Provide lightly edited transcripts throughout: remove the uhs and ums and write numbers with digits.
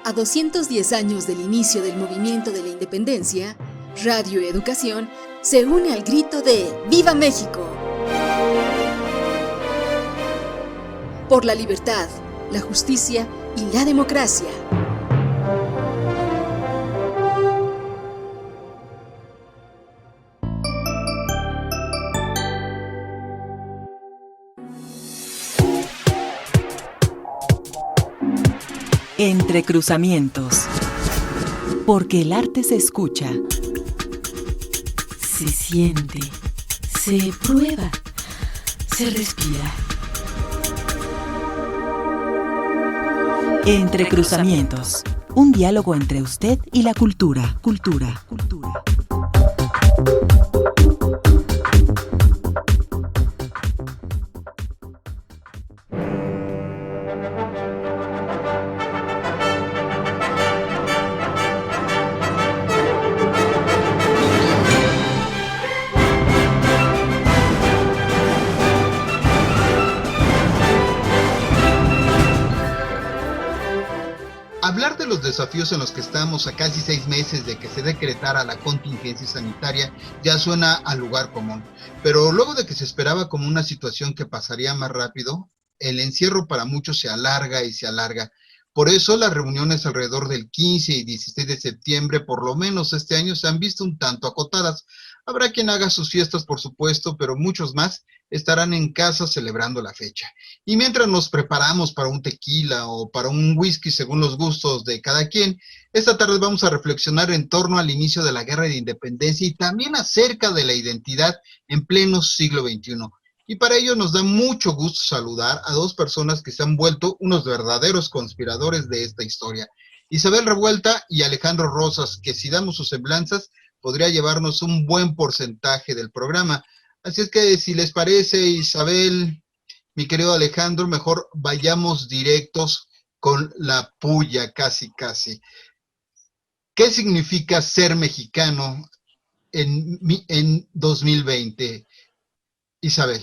A 210 años del inicio del movimiento de la independencia, Radio Educación se une al grito de ¡Viva México! Por la libertad, la justicia y la democracia. Entre cruzamientos. Porque el arte se escucha, se siente, se prueba, se respira. Entre cruzamientos. Un diálogo entre usted y la cultura. Hablar de los desafíos en los que estamos a casi 6 meses de que se decretara la contingencia sanitaria ya suena a lugar común, pero luego de que se esperaba como una situación que pasaría más rápido, el encierro para muchos se alarga y se alarga. Por eso las reuniones alrededor del 15 y 16 de septiembre, por lo menos este año, se han visto un tanto acotadas. Habrá quien haga sus fiestas, por supuesto, pero muchos más estarán en casa celebrando la fecha. Y mientras nos preparamos para un tequila o para un whisky según los gustos de cada quien, esta tarde vamos a reflexionar en torno al inicio de la Guerra de Independencia y también acerca de la identidad en pleno siglo XXI. Y para ello nos da mucho gusto saludar a dos personas que se han vuelto unos verdaderos conspiradores de esta historia. Isabel Revuelta y Alejandro Rosas, que si damos sus semblanzas, podría llevarnos un buen porcentaje del programa. Así es que si les parece, Isabel, mi querido Alejandro, mejor vayamos directos con la puya, casi. ¿Qué significa ser mexicano en 2020? Isabel.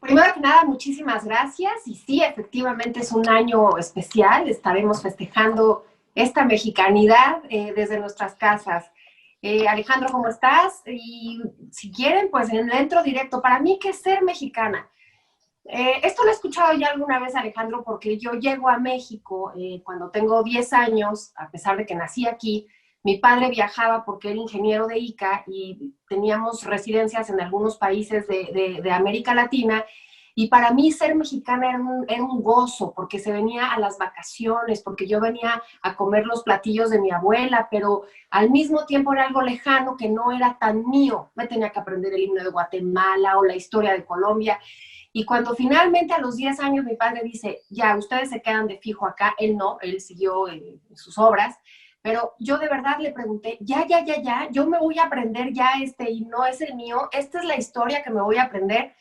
Primero que nada, muchísimas gracias. Y sí, efectivamente es un año especial. Estaremos festejando esta mexicanidad desde nuestras casas. Alejandro, ¿cómo estás? Y si quieren, pues entro directo. Para mí, ¿qué es ser mexicana? Esto lo he escuchado ya alguna vez, Alejandro, porque yo llego a México cuando tengo 10 años, a pesar de que nací aquí. Mi padre viajaba porque era ingeniero de ICA y teníamos residencias en algunos países de América Latina. Y para mí ser mexicana era un gozo, porque se venía a las vacaciones, porque yo venía a comer los platillos de mi abuela, pero al mismo tiempo era algo lejano que no era tan mío. Me tenía que aprender el himno de Guatemala o la historia de Colombia. Y cuando finalmente a los 10 años mi padre dice, ya, ustedes se quedan de fijo acá, él no, él siguió en sus obras. Pero yo de verdad le pregunté, ya, yo me voy a aprender ya este himno, es el mío, esta es la historia que me voy a aprender.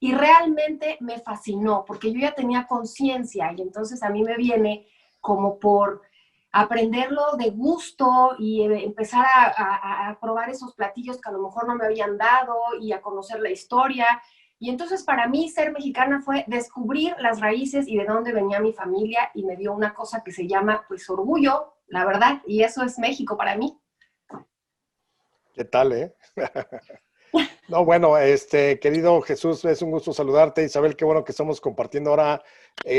Y realmente me fascinó, porque yo ya tenía conciencia y entonces a mí me viene como por aprenderlo de gusto y empezar a probar esos platillos que a lo mejor no me habían dado y a conocer la historia. Y entonces para mí ser mexicana fue descubrir las raíces y de dónde venía mi familia y me dio una cosa que se llama pues orgullo, la verdad, y eso es México para mí. ¿Qué tal, No, bueno, querido Jesús, es un gusto saludarte. Isabel, qué bueno que estamos compartiendo ahora,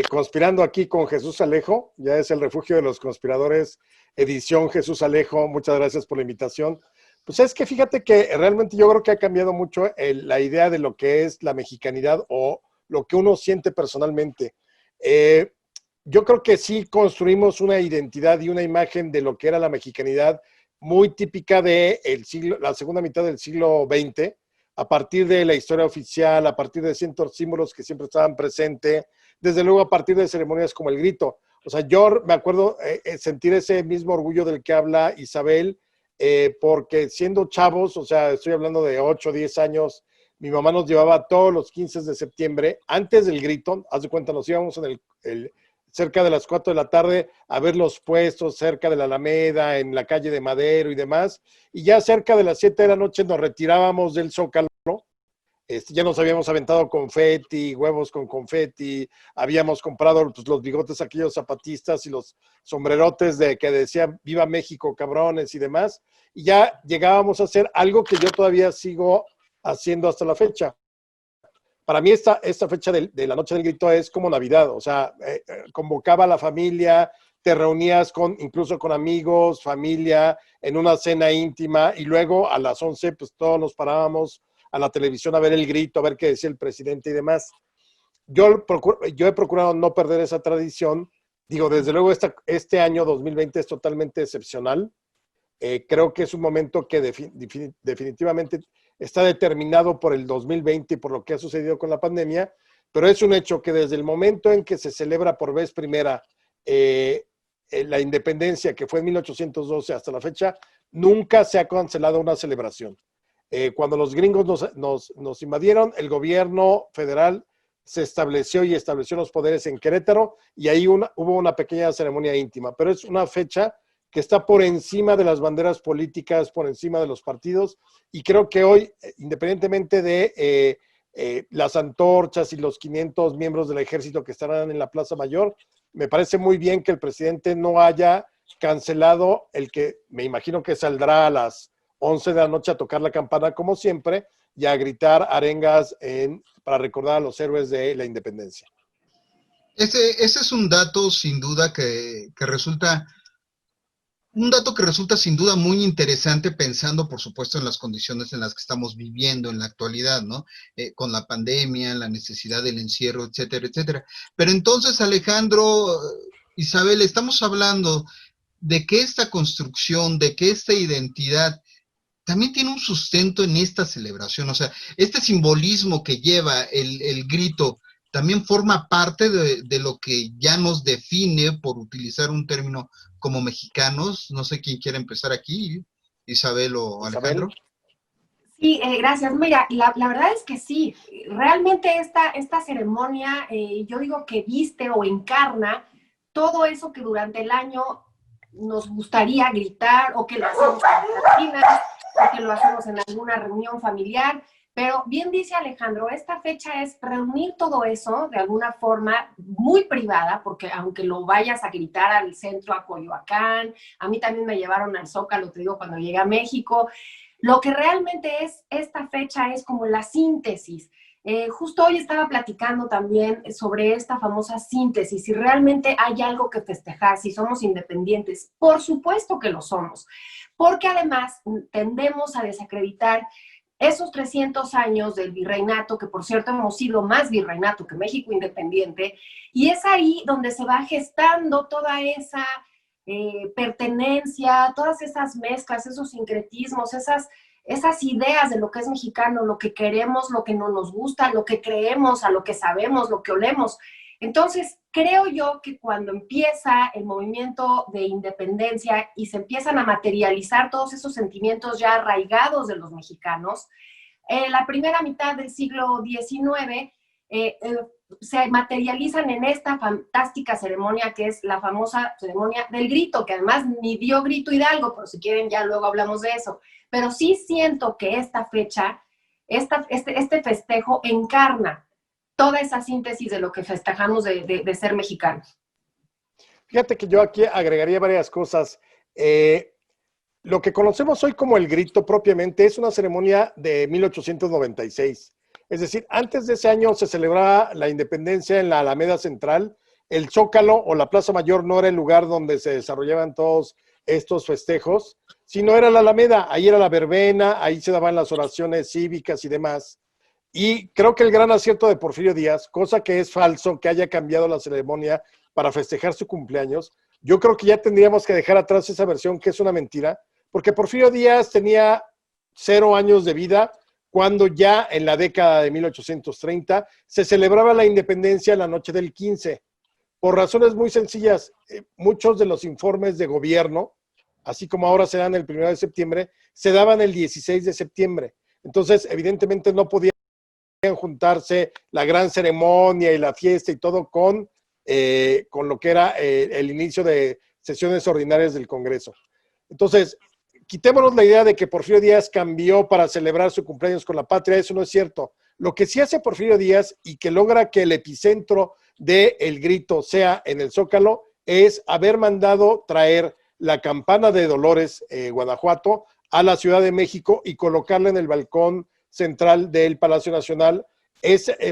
conspirando aquí con Jesús Alejo, ya es el refugio de los conspiradores, edición Jesús Alejo, muchas gracias por la invitación. Pues es que fíjate que realmente yo creo que ha cambiado mucho la idea de lo que es la mexicanidad o lo que uno siente personalmente. Yo creo que sí construimos una identidad y una imagen de lo que era la mexicanidad muy típica de la segunda mitad del siglo XX, a partir de la historia oficial, a partir de ciertos símbolos que siempre estaban presentes, desde luego a partir de ceremonias como el grito. O sea, yo me acuerdo sentir ese mismo orgullo del que habla Isabel, porque siendo chavos, o sea, estoy hablando de 8 o 10 años, mi mamá nos llevaba todos los 15 de septiembre, antes del grito, haz de cuenta, nos íbamos en cerca de las 4 de la tarde a ver los puestos cerca de la Alameda, en la calle de Madero y demás, y ya cerca de las 7 de la noche nos retirábamos del Zócalo Ya nos habíamos aventado confeti, huevos con confeti, habíamos comprado pues, los bigotes aquellos zapatistas y los sombrerotes de que decían Viva México, cabrones y demás, y ya llegábamos a hacer algo que yo todavía sigo haciendo hasta la fecha. Para mí esta fecha de la Noche del Grito es como Navidad, o sea, convocaba a la familia, te reunías incluso con amigos, familia, en una cena íntima, y luego a las 11 pues todos nos parábamos a la televisión a ver el grito, a ver qué decía el presidente y demás. Yo he procurado no perder esa tradición. Digo, desde luego este año 2020 es totalmente excepcional. Creo que es un momento que definitivamente está determinado por el 2020 y por lo que ha sucedido con la pandemia, pero es un hecho que desde el momento en que se celebra por vez primera la independencia, que fue en 1812 hasta la fecha, nunca se ha cancelado una celebración. Cuando los gringos nos invadieron, el gobierno federal se estableció los poderes en Querétaro y ahí hubo una pequeña ceremonia íntima, pero es una fecha que está por encima de las banderas políticas, por encima de los partidos, y creo que hoy, independientemente de las antorchas y los 500 miembros del ejército que estarán en la Plaza Mayor, me parece muy bien que el presidente no haya cancelado el que me imagino que saldrá a las 11 de la noche a tocar la campana como siempre y a gritar arengas para recordar a los héroes de la independencia. Ese es un dato sin duda que resulta sin duda muy interesante, pensando por supuesto en las condiciones en las que estamos viviendo en la actualidad, ¿no? Con la pandemia, la necesidad del encierro, etcétera, etcétera. Pero entonces, Alejandro, Isabel, estamos hablando de que esta construcción, de que esta identidad también tiene un sustento en esta celebración, o sea, este simbolismo que lleva el grito también forma parte de lo que ya nos define, por utilizar un término, como mexicanos. No sé quién quiere empezar aquí, Isabel o Alejandro. Sí, gracias. Mira, la verdad es que sí, realmente esta ceremonia, yo digo que viste o encarna todo eso que durante el año nos gustaría gritar, o que lo hacemos en las cocinas, o que lo hacemos en alguna reunión familiar. Pero bien dice Alejandro, esta fecha es reunir todo eso de alguna forma muy privada, porque aunque lo vayas a gritar al centro, a Coyoacán, a mí también me llevaron al Zócalo, te digo, cuando llegué a México, lo que realmente es esta fecha es como la síntesis. Justo hoy estaba platicando también sobre esta famosa síntesis, si realmente hay algo que festejar, si somos independientes. Por supuesto que lo somos, porque además tendemos a desacreditar esos 300 años del virreinato, que por cierto hemos sido más virreinato que México independiente, y es ahí donde se va gestando toda esa pertenencia, todas esas mezclas, esos sincretismos, esas ideas de lo que es mexicano, lo que queremos, lo que no nos gusta, lo que creemos, a lo que sabemos, lo que olemos. Entonces, creo yo que cuando empieza el movimiento de independencia y se empiezan a materializar todos esos sentimientos ya arraigados de los mexicanos, la primera mitad del siglo XIX se materializan en esta fantástica ceremonia que es la famosa ceremonia del grito, que además ni dio grito Hidalgo, pero si quieren ya luego hablamos de eso. Pero sí siento que esta fecha, este festejo encarna toda esa síntesis de lo que festejamos de ser mexicanos. Fíjate que yo aquí agregaría varias cosas. Lo que conocemos hoy como el grito propiamente es una ceremonia de 1896. Es decir, antes de ese año se celebraba la independencia en la Alameda Central. El Zócalo o la Plaza Mayor no era el lugar donde se desarrollaban todos estos festejos, sino era la Alameda. Ahí era la verbena, ahí se daban las oraciones cívicas y demás. Y creo que el gran acierto de Porfirio Díaz, cosa que es falso, que haya cambiado la ceremonia para festejar su cumpleaños, yo creo que ya tendríamos que dejar atrás esa versión que es una mentira, porque Porfirio Díaz tenía 0 años de vida cuando ya en la década de 1830 se celebraba la independencia en la noche del 15. Por razones muy sencillas, muchos de los informes de gobierno, así como ahora se dan el 1 de septiembre, se daban el 16 de septiembre. Entonces, evidentemente no podían juntarse la gran ceremonia y la fiesta y todo con lo que era el inicio de sesiones ordinarias del Congreso. Entonces, quitémonos la idea de que Porfirio Díaz cambió para celebrar su cumpleaños con la patria, eso no es cierto. Lo que sí hace Porfirio Díaz y que logra que el epicentro del grito sea en el Zócalo es haber mandado traer la campana de Dolores, Guanajuato, a la Ciudad de México y colocarla en el balcón central del Palacio Nacional.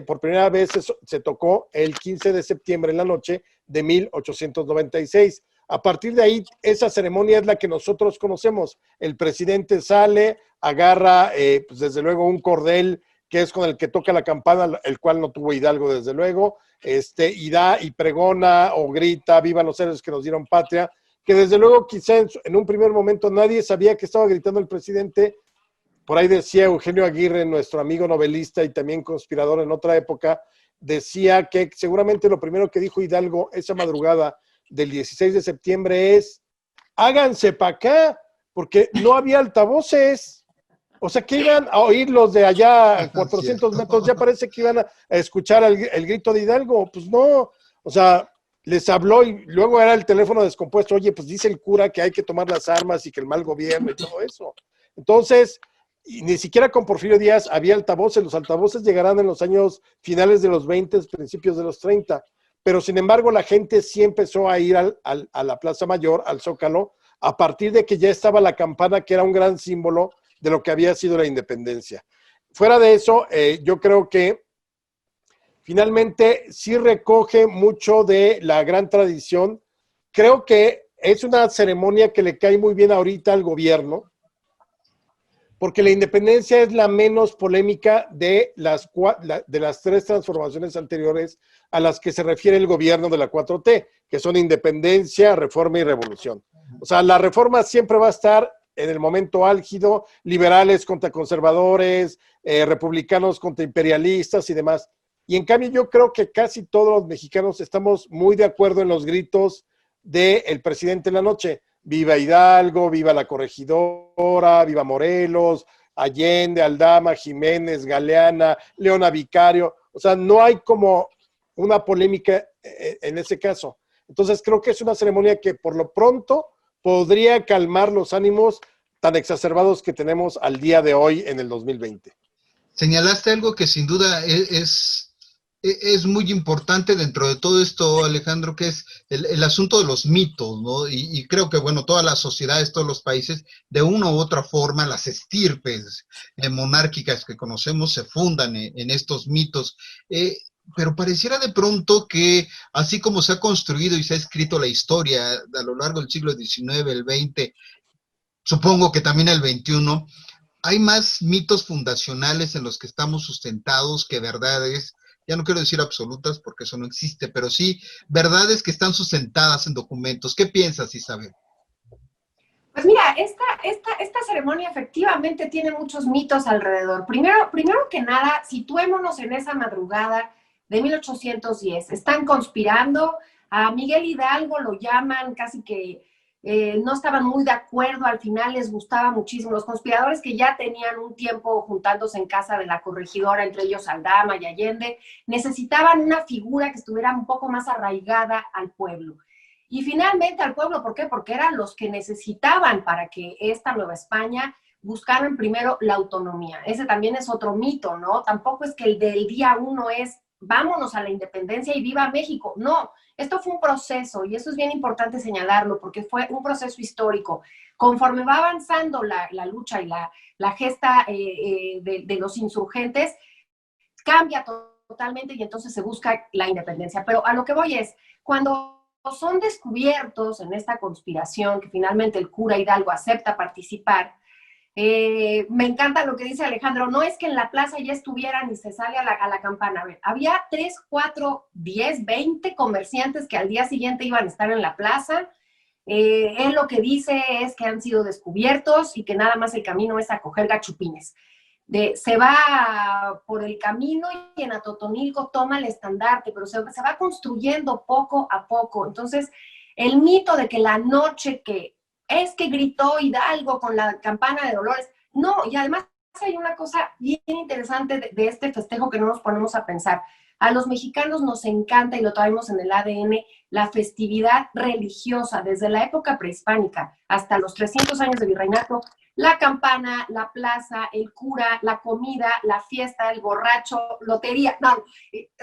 Por primera vez se tocó el 15 de septiembre en la noche de 1896. A partir de ahí, esa ceremonia es la que nosotros conocemos. El presidente sale, agarra, pues desde luego, un cordel que es con el que toca la campana, el cual no tuvo Hidalgo, desde luego, y da y pregona o grita, vivan los héroes que nos dieron patria, que desde luego quizá en un primer momento nadie sabía que estaba gritando el presidente. Por ahí decía Eugenio Aguirre, nuestro amigo novelista y también conspirador en otra época, decía que seguramente lo primero que dijo Hidalgo esa madrugada del 16 de septiembre es: háganse para acá, porque no había altavoces. O sea, que iban a oír los de allá a 400 metros, ya parece que iban a escuchar el grito de Hidalgo. Pues no, o sea, les habló y luego era el teléfono descompuesto. Oye, pues dice el cura que hay que tomar las armas y que el mal gobierno y todo eso. Entonces, y ni siquiera con Porfirio Díaz había altavoces. Los altavoces llegarán en los años finales de los 20, principios de los 30. Pero sin embargo, la gente sí empezó a ir a la Plaza Mayor, al Zócalo, a partir de que ya estaba la campana, que era un gran símbolo de lo que había sido la independencia. Fuera de eso, yo creo que finalmente sí recoge mucho de la gran tradición. Creo que es una ceremonia que le cae muy bien ahorita al gobierno, porque la independencia es la menos polémica de las tres transformaciones anteriores a las que se refiere el gobierno de la 4T, que son independencia, reforma y revolución. O sea, la reforma siempre va a estar en el momento álgido, liberales contra conservadores, republicanos contra imperialistas y demás. Y en cambio yo creo que casi todos los mexicanos estamos muy de acuerdo en los gritos del presidente en la noche. Viva Hidalgo, viva la corregidora, viva Morelos, Allende, Aldama, Jiménez, Galeana, Leona Vicario. O sea, no hay como una polémica en ese caso. Entonces creo que es una ceremonia que por lo pronto podría calmar los ánimos tan exacerbados que tenemos al día de hoy en el 2020. Señalaste algo que sin duda es muy importante dentro de todo esto, Alejandro, que es el asunto de los mitos, ¿no? Y creo que, bueno, todas las sociedades, todos los países, de una u otra forma, las estirpes monárquicas que conocemos se fundan en estos mitos. Pero pareciera de pronto que, así como se ha construido y se ha escrito la historia a lo largo del siglo XIX, el XX, supongo que también el XXI, hay más mitos fundacionales en los que estamos sustentados que verdades. Ya no quiero decir absolutas porque eso no existe, pero sí verdades que están sustentadas en documentos. ¿Qué piensas, Isabel? Pues mira, esta ceremonia efectivamente tiene muchos mitos alrededor. Primero que nada, situémonos en esa madrugada de 1810. Están conspirando, a Miguel Hidalgo lo llaman casi que no estaban muy de acuerdo, al final les gustaba muchísimo. Los conspiradores que ya tenían un tiempo juntándose en casa de la corregidora, entre ellos Aldama y Allende, necesitaban una figura que estuviera un poco más arraigada al pueblo. Y finalmente al pueblo, ¿por qué? Porque eran los que necesitaban para que esta Nueva España buscaran primero la autonomía. Ese también es otro mito, ¿no? Tampoco es que el del día uno es vámonos a la independencia y viva México. No, esto fue un proceso y eso es bien importante señalarlo porque fue un proceso histórico. Conforme va avanzando la lucha y la gesta de los insurgentes, cambia totalmente y entonces se busca la independencia. Pero a lo que voy es, cuando son descubiertos en esta conspiración, que finalmente el cura Hidalgo acepta participar, me encanta lo que dice Alejandro, no es que en la plaza ya estuvieran y se sale a la campana. A ver, había 3, 4, 10, 20 comerciantes que al día siguiente iban a estar en la plaza. Él lo que dice es que han sido descubiertos y que nada más el camino es a coger gachupines. Se va por el camino y en Atotonilco toma el estandarte, pero se va construyendo poco a poco. Entonces, el mito de que la noche que es que gritó Hidalgo con la campana de Dolores, no, y además hay una cosa bien interesante de este festejo que no nos ponemos a pensar. A los mexicanos nos encanta, y lo traemos en el ADN, la festividad religiosa. Desde la época prehispánica hasta los 300 años de virreinato, la campana, la plaza, el cura, la comida, la fiesta, el borracho, lotería, no,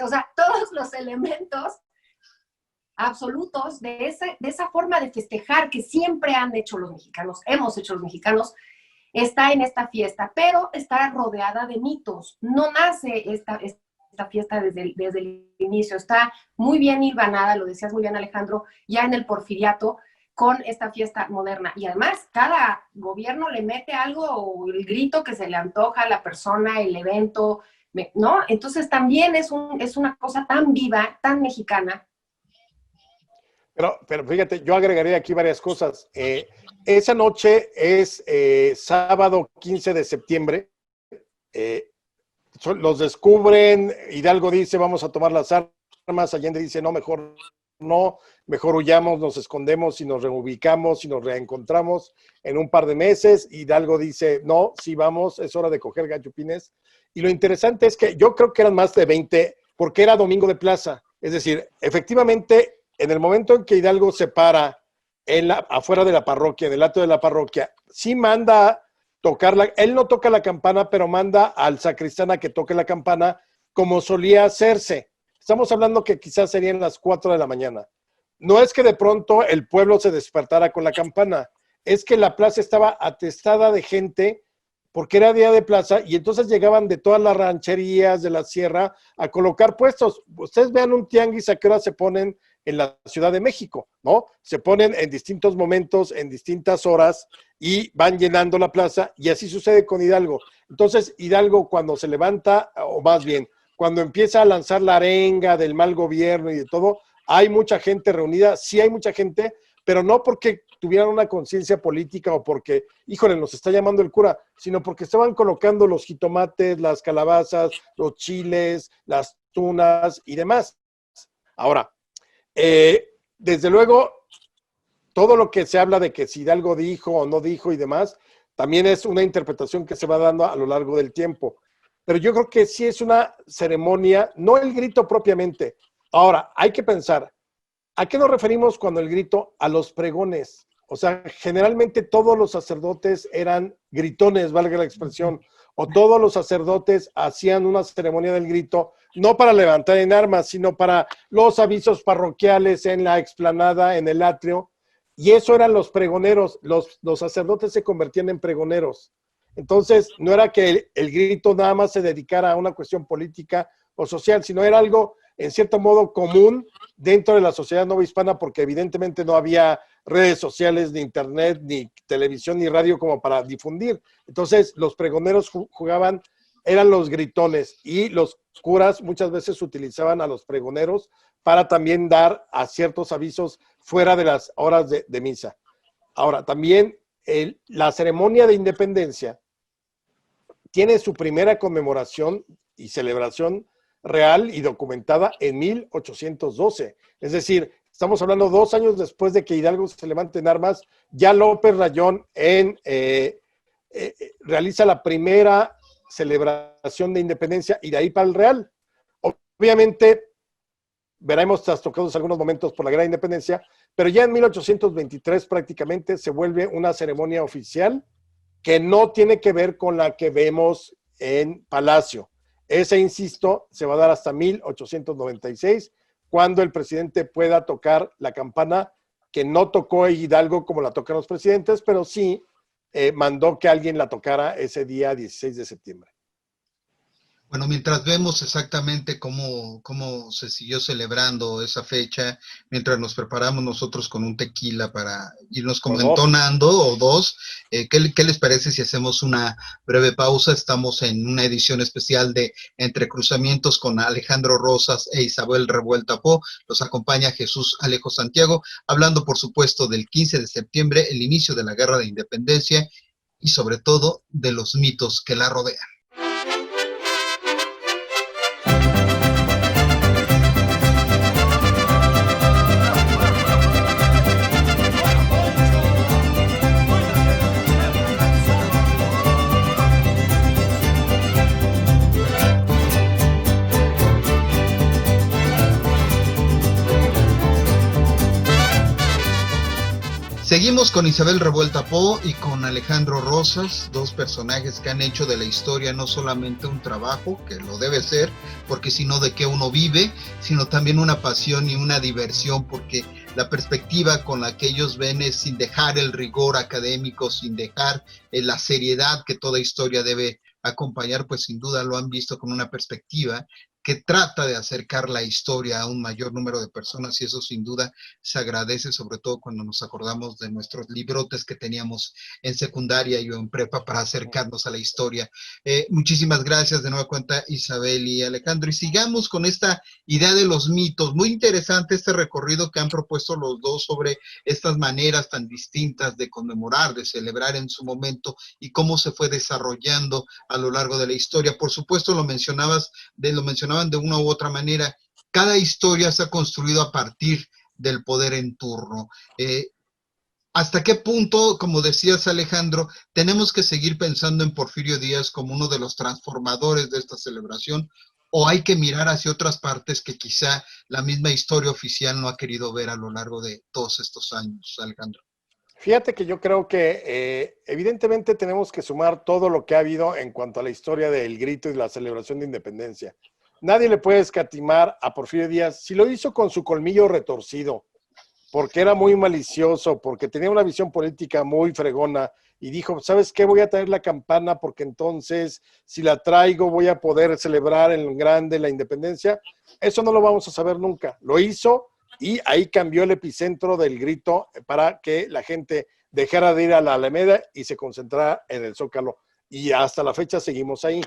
o sea, todos los elementos absolutos de esa forma de festejar que siempre han hecho los mexicanos, hemos hecho los mexicanos, está en esta fiesta, pero está rodeada de mitos. No nace esta fiesta desde el inicio, está muy bien hilvanada, lo decías muy bien, Alejandro, ya en el Porfiriato, con esta fiesta moderna. Y además, cada gobierno le mete algo, o el grito que se le antoja a la persona, el evento, ¿no? Entonces también es una cosa tan viva, tan mexicana. Pero fíjate, yo agregaría aquí varias cosas. Esa noche es sábado 15 de septiembre. Los descubren, Hidalgo dice, vamos a tomar las armas, Allende dice, no, mejor huyamos, nos escondemos y nos reubicamos y nos reencontramos en un par de meses. Hidalgo dice, no, sí vamos, es hora de coger gachupines. Y lo interesante es que yo creo que eran más de 20, porque era domingo de plaza. Es decir, efectivamente, en el momento en que Hidalgo se para afuera de la parroquia, en el atrio de la parroquia, sí manda tocarla, él no toca la campana, pero manda al sacristán a que toque la campana, como solía hacerse. Estamos hablando que quizás serían las 4 de la mañana. No es que de pronto el pueblo se despertara con la campana, es que la plaza estaba atestada de gente porque era día de plaza y entonces llegaban de todas las rancherías de la sierra a colocar puestos. Ustedes vean un tianguis a qué hora se ponen en la Ciudad de México, ¿no? Se ponen en distintos momentos, en distintas horas y van llenando la plaza y así sucede con Hidalgo. Entonces Hidalgo cuando se levanta, o más bien, cuando empieza a lanzar la arenga del mal gobierno y de todo, hay mucha gente reunida, sí hay mucha gente, pero no porque tuvieran una conciencia política o porque, híjole, nos está llamando el cura, sino porque estaban colocando los jitomates, las calabazas, los chiles, las tunas y demás. Ahora, desde luego, todo lo que se habla de que si Hidalgo dijo o no dijo y demás, también es una interpretación que se va dando a lo largo del tiempo. Pero yo creo que sí es una ceremonia, no el grito propiamente. Ahora, hay que pensar, ¿a qué nos referimos cuando el grito? A los pregones. O sea, generalmente todos los sacerdotes eran gritones, valga la expresión, o todos los sacerdotes hacían una ceremonia del grito, no para levantar en armas, sino para los avisos parroquiales en la explanada, en el atrio, y eso eran los pregoneros, los sacerdotes se convertían en pregoneros. Entonces, no era que el grito nada más se dedicara a una cuestión política o social, sino era algo, en cierto modo, común dentro de la sociedad novohispana, porque evidentemente no había redes sociales, ni internet, ni televisión, ni radio como para difundir. Entonces, los pregoneros jugaban, eran los gritones, y los curas muchas veces utilizaban a los pregoneros para también dar a ciertos avisos fuera de las horas de misa. Ahora, también la ceremonia de independencia tiene su primera conmemoración y celebración real y documentada en 1812. Es decir, estamos hablando 2 años después de que Hidalgo se levante en armas, ya López Rayón realiza la primera celebración de independencia y de ahí para el Real. Obviamente, veremos trastocados algunos momentos por la Gran Independencia, pero ya en 1823 prácticamente se vuelve una ceremonia oficial que no tiene que ver con la que vemos en Palacio. Esa, insisto, se va a dar hasta 1896, cuando el presidente pueda tocar la campana, que no tocó Hidalgo como la tocan los presidentes, pero sí mandó que alguien la tocara ese día 16 de septiembre. Bueno, mientras vemos exactamente cómo se siguió celebrando esa fecha, mientras nos preparamos nosotros con un tequila para irnos como entonando, o dos, ¿qué les parece si hacemos una breve pausa? Estamos en una edición especial de Entre Cruzamientos con Alejandro Rosas e Isabel Revuelta Po. Los acompaña Jesús Alejo Santiago, hablando por supuesto del 15 de septiembre, el inicio de la Guerra de Independencia y sobre todo de los mitos que la rodean. Seguimos con Isabel Revuelta Po y con Alejandro Rosas, dos personajes que han hecho de la historia no solamente un trabajo, que lo debe ser, porque si no, ¿de qué uno vive?, sino también una pasión y una diversión, porque la perspectiva con la que ellos ven es sin dejar el rigor académico, sin dejar la seriedad que toda historia debe acompañar, pues sin duda lo han visto con una perspectiva que trata de acercar la historia a un mayor número de personas, y eso sin duda se agradece, sobre todo cuando nos acordamos de nuestros librotes que teníamos en secundaria y en prepa para acercarnos a la historia. Muchísimas gracias de nueva cuenta, Isabel y Alejandro, y sigamos con esta idea de los mitos. Muy interesante este recorrido que han propuesto los dos sobre estas maneras tan distintas de conmemorar, de celebrar en su momento, y cómo se fue desarrollando a lo largo de la historia. Por supuesto, lo mencionaban de una u otra manera, cada historia se ha construido a partir del poder en turno. ¿Hasta qué punto, como decías, Alejandro, tenemos que seguir pensando en Porfirio Díaz como uno de los transformadores de esta celebración, o hay que mirar hacia otras partes que quizá la misma historia oficial no ha querido ver a lo largo de todos estos años, Alejandro? Fíjate que yo creo que evidentemente tenemos que sumar todo lo que ha habido en cuanto a la historia del grito y la celebración de independencia. Nadie le puede escatimar a Porfirio Díaz si lo hizo con su colmillo retorcido, porque era muy malicioso, porque tenía una visión política muy fregona y dijo, ¿sabes qué? Voy a traer la campana porque entonces si la traigo voy a poder celebrar en grande la independencia. Eso no lo vamos a saber nunca. Lo hizo y ahí cambió el epicentro del grito para que la gente dejara de ir a la Alameda y se concentrara en el Zócalo. Y hasta la fecha seguimos ahí.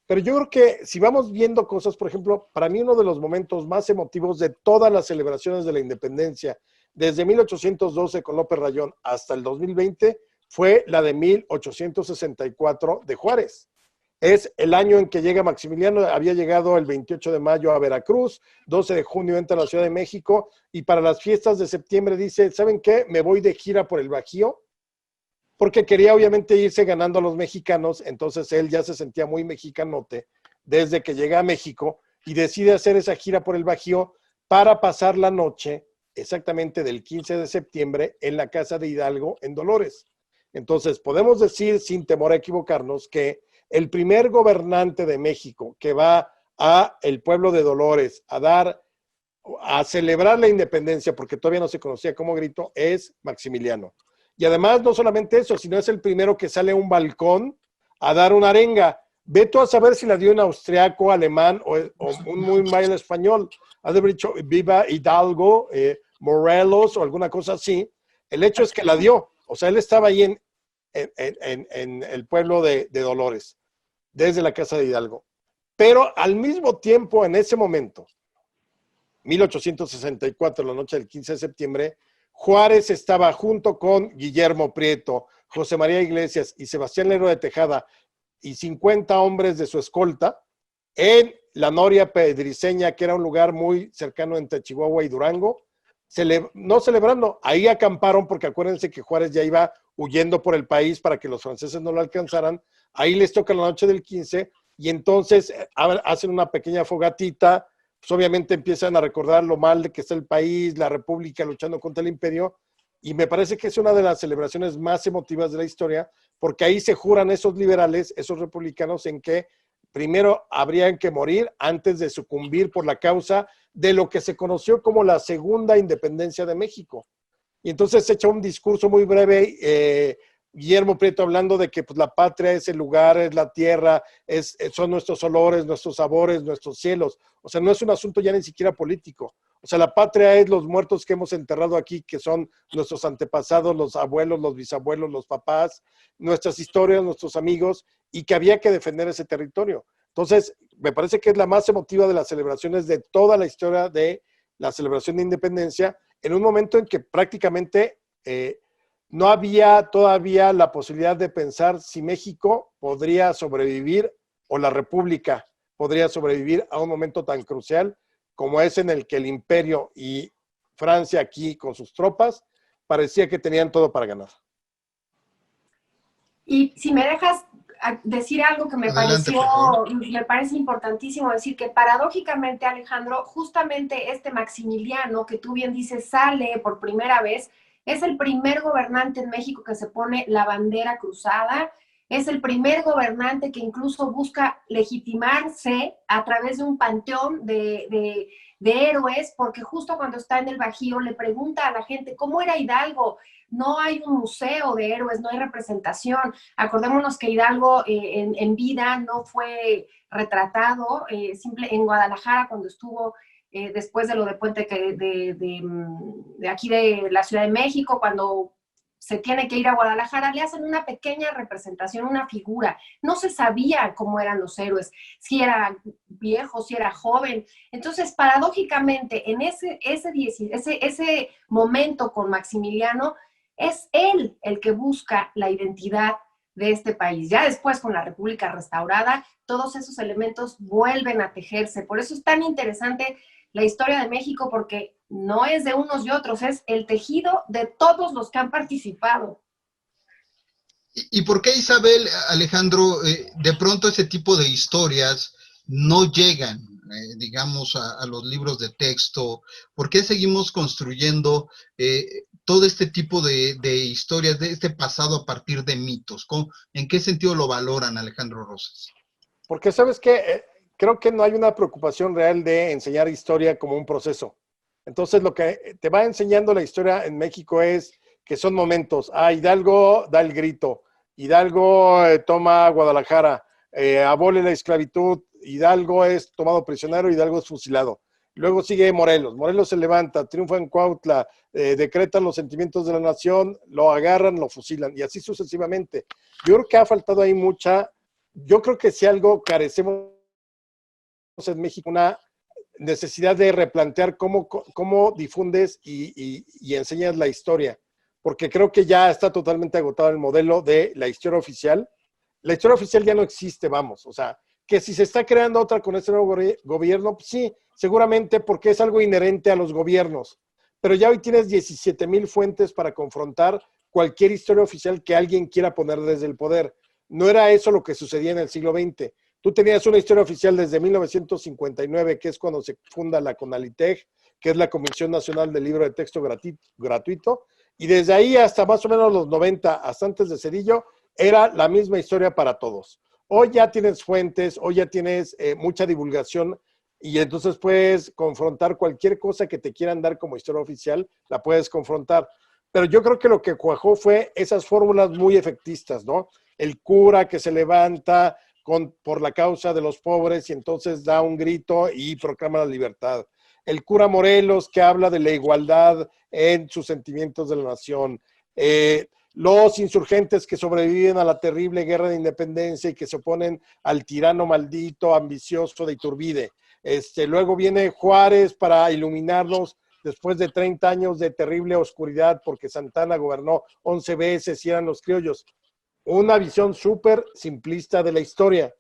Pero yo creo que si vamos viendo cosas, por ejemplo, para mí uno de los momentos más emotivos de todas las celebraciones de la independencia, desde 1812 con López Rayón hasta el 2020, fue la de 1864 de Juárez. Es el año en que llega Maximiliano, había llegado el 28 de mayo a Veracruz, 12 de junio entra a la Ciudad de México, y para las fiestas de septiembre dice, ¿saben qué? Me voy de gira por el Bajío, porque quería obviamente irse ganando a los mexicanos, entonces él ya se sentía muy mexicanote desde que llega a México y decide hacer esa gira por el Bajío para pasar la noche exactamente del 15 de septiembre en la casa de Hidalgo en Dolores. Entonces podemos decir sin temor a equivocarnos que el primer gobernante de México que va a el pueblo de Dolores a celebrar la independencia, porque todavía no se conocía como grito, es Maximiliano. Y además, no solamente eso, sino es el primero que sale a un balcón a dar una arenga. Ve tú a saber si la dio en austriaco, alemán o un muy mal español. Ha de haber dicho Viva Hidalgo, Morelos o alguna cosa así. El hecho es que la dio. O sea, él estaba ahí en el pueblo de Dolores, desde la casa de Hidalgo. Pero al mismo tiempo, en ese momento, 1864, la noche del 15 de septiembre, Juárez estaba junto con Guillermo Prieto, José María Iglesias y Sebastián Lerdo de Tejada y 50 hombres de su escolta en la Noria Pedriceña, que era un lugar muy cercano entre Chihuahua y Durango, no celebrando, ahí acamparon porque acuérdense que Juárez ya iba huyendo por el país para que los franceses no lo alcanzaran, ahí les toca la noche del 15 y entonces hacen una pequeña fogatita. Pues obviamente empiezan a recordar lo mal de que está el país, la república luchando contra el imperio, y me parece que es una de las celebraciones más emotivas de la historia, porque ahí se juran esos liberales, esos republicanos, en que primero habrían que morir antes de sucumbir por la causa de lo que se conoció como la segunda independencia de México. Y entonces se echa un discurso muy breve, Guillermo Prieto hablando de que pues, la patria es el lugar, es la tierra, son nuestros olores, nuestros sabores, nuestros cielos. O sea, no es un asunto ya ni siquiera político. O sea, la patria es los muertos que hemos enterrado aquí, que son nuestros antepasados, los abuelos, los bisabuelos, los papás, nuestras historias, nuestros amigos, y que había que defender ese territorio. Entonces, me parece que es la más emotiva de las celebraciones de toda la historia de la celebración de independencia, en un momento en que prácticamente no había todavía la posibilidad de pensar si México podría sobrevivir o la República podría sobrevivir a un momento tan crucial como es en el que el imperio y Francia aquí con sus tropas parecía que tenían todo para ganar. Y si me dejas decir algo que me parece importantísimo decir, que paradójicamente, Alejandro, justamente este Maximiliano que tú bien dices sale por primera vez, Es el primer gobernante en México que se pone la bandera cruzada, es el primer gobernante que incluso busca legitimarse a través de un panteón de héroes, porque justo cuando está en el Bajío le pregunta a la gente, ¿cómo era Hidalgo? No hay un museo de héroes, no hay representación. Acordémonos que Hidalgo en vida no fue retratado, en Guadalajara cuando estuvo después de lo de Puente de aquí de la Ciudad de México, cuando se tiene que ir a Guadalajara, le hacen una pequeña representación, una figura. No se sabía cómo eran los héroes, si era viejo, si era joven. Entonces, paradójicamente, en ese momento con Maximiliano, es él el que busca la identidad de este país. Ya después, con la República restaurada, todos esos elementos vuelven a tejerse. Por eso es tan interesante la historia de México, porque no es de unos y otros, es el tejido de todos los que han participado. ¿Y por qué, Isabel, Alejandro, de pronto ese tipo de historias no llegan, digamos, a los libros de texto? ¿Por qué seguimos construyendo todo este tipo de historias, de este pasado a partir de mitos? ¿En qué sentido lo valoran, Alejandro Rosas? Porque, ¿sabes qué? Creo que no hay una preocupación real de enseñar historia como un proceso. Entonces, lo que te va enseñando la historia en México es que son momentos. Hidalgo da el grito, Hidalgo toma Guadalajara, abole la esclavitud, Hidalgo es tomado prisionero, Hidalgo es fusilado. Luego sigue Morelos, Morelos se levanta, triunfa en Cuautla, decretan los sentimientos de la nación, lo agarran, lo fusilan, y así sucesivamente. Yo creo que ha faltado ahí yo creo que si algo carecemos en México, una necesidad de replantear cómo difundes y enseñas la historia, porque creo que ya está totalmente agotado el modelo de la historia oficial. La historia oficial ya no existe, vamos, o sea, que si se está creando otra con este nuevo gobierno, pues sí, seguramente porque es algo inherente a los gobiernos, pero ya hoy tienes 17,000 fuentes para confrontar cualquier historia oficial que alguien quiera poner desde el poder. No era eso lo que sucedía en el siglo XX. Tú tenías una historia oficial desde 1959, que es cuando se funda la CONALITEG, que es la Comisión Nacional del Libro de Texto Gratuito, y desde ahí hasta más o menos los 90, hasta antes de Zedillo, era la misma historia para todos. Hoy ya tienes fuentes, hoy ya tienes mucha divulgación, y entonces puedes confrontar cualquier cosa que te quieran dar como historia oficial, la puedes confrontar. Pero yo creo que lo que cuajó fue esas fórmulas muy efectistas, ¿no? El cura que se levanta por la causa de los pobres y entonces da un grito y proclama la libertad. El cura Morelos que habla de la igualdad en sus sentimientos de la nación. Los insurgentes que sobreviven a la terrible guerra de independencia y que se oponen al tirano maldito, ambicioso de Iturbide. Luego viene Juárez para iluminarnos después de 30 años de terrible oscuridad porque Santana gobernó 11 veces y eran los criollos. Una visión súper simplista de la historia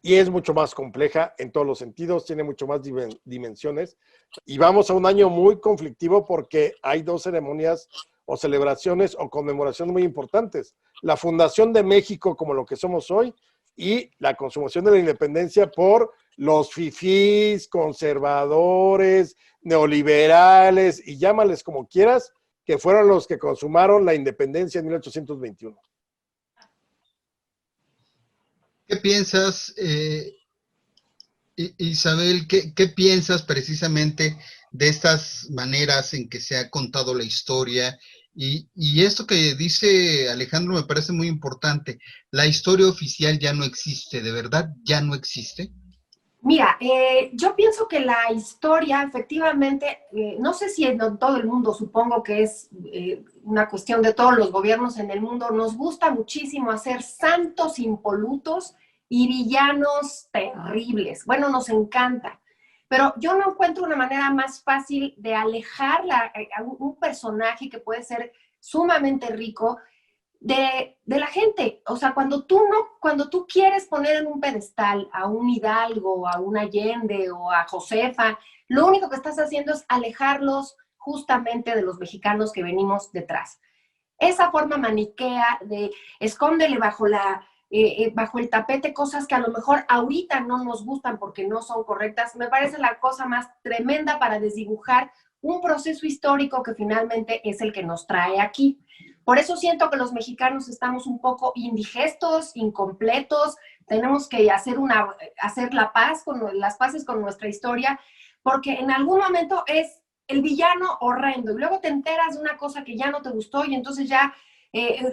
y es mucho más compleja en todos los sentidos, tiene mucho más dimensiones y vamos a un año muy conflictivo porque hay dos ceremonias o celebraciones o conmemoraciones muy importantes. La fundación de México como lo que somos hoy y la consumación de la independencia por los fifís, conservadores, neoliberales y llámales como quieras, que fueron los que consumaron la independencia en 1821. ¿Qué piensas, Isabel, qué piensas precisamente de estas maneras en que se ha contado la historia? Y esto que dice Alejandro me parece muy importante. La historia oficial ya no existe, ¿de verdad ya no existe? Mira, yo pienso que la historia efectivamente, no sé si en todo el mundo, supongo que es una cuestión de todos los gobiernos en el mundo, nos gusta muchísimo hacer santos impolutos y villanos terribles. Bueno, nos encanta, pero yo no encuentro una manera más fácil de alejar a un personaje que puede ser sumamente rico de la gente. O sea, cuando tú quieres poner en un pedestal a un Hidalgo, a un Allende o a Josefa, lo único que estás haciendo es alejarlos justamente de los mexicanos que venimos detrás. Esa forma maniquea de escóndele bajo el tapete cosas que a lo mejor ahorita no nos gustan porque no son correctas, me parece la cosa más tremenda para desdibujar un proceso histórico que finalmente es el que nos trae aquí. Por eso siento que los mexicanos estamos un poco indigestos, incompletos, tenemos que hacer las paces con nuestra historia, porque en algún momento es el villano horrendo, y luego te enteras de una cosa que ya no te gustó, y entonces ya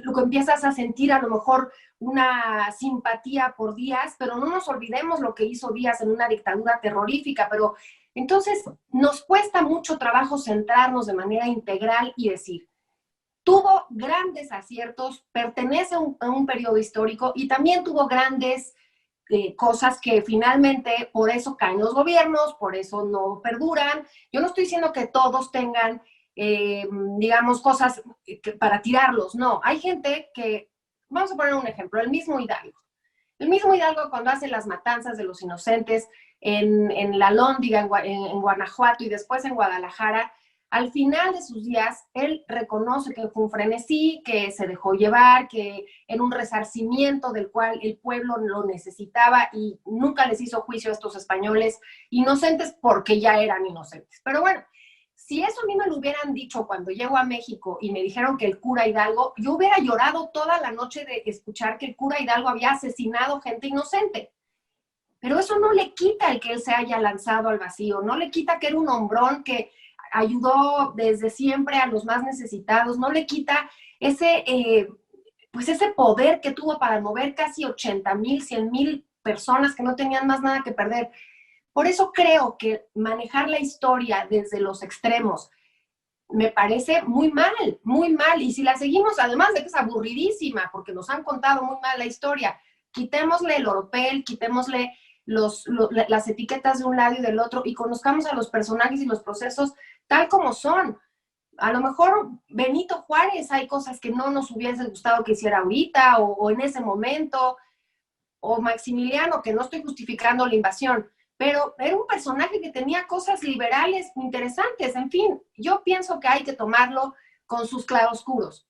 lo que empiezas a sentir a lo mejor una simpatía por Díaz, pero no nos olvidemos lo que hizo Díaz en una dictadura terrorífica, pero entonces nos cuesta mucho trabajo centrarnos de manera integral y decir, tuvo grandes aciertos, pertenece a un periodo histórico y también tuvo grandes cosas que finalmente por eso caen los gobiernos, por eso no perduran. Yo no estoy diciendo que todos tengan, digamos, cosas para tirarlos, no. Hay gente que, vamos a poner un ejemplo, el mismo Hidalgo. El mismo Hidalgo cuando hace las matanzas de los inocentes en La Lóndiga, en Guanajuato y después en Guadalajara, al final de sus días, él reconoce que fue un frenesí, que se dejó llevar, que en un resarcimiento del cual el pueblo lo necesitaba y nunca les hizo juicio a estos españoles inocentes porque ya eran inocentes. Pero bueno, si eso a mí me lo hubieran dicho cuando llego a México y me dijeron que el cura Hidalgo, yo hubiera llorado toda la noche de escuchar que el cura Hidalgo había asesinado gente inocente. Pero eso no le quita el que él se haya lanzado al vacío, no le quita que era un hombrón que ayudó desde siempre a los más necesitados, no le quita ese poder que tuvo para mover casi 80,000, 100,000 personas que no tenían más nada que perder. Por eso creo que manejar la historia desde los extremos me parece muy mal, muy mal. Y si la seguimos, además de que es aburridísima, porque nos han contado muy mal la historia, quitémosle el oropel, quitémosle las etiquetas de un lado y del otro y conozcamos a los personajes y los procesos tal como son. A lo mejor Benito Juárez hay cosas que no nos hubiese gustado que hiciera ahorita o en ese momento, o Maximiliano, que no estoy justificando la invasión, pero era un personaje que tenía cosas liberales interesantes. En fin, yo pienso que hay que tomarlo con sus claroscuros.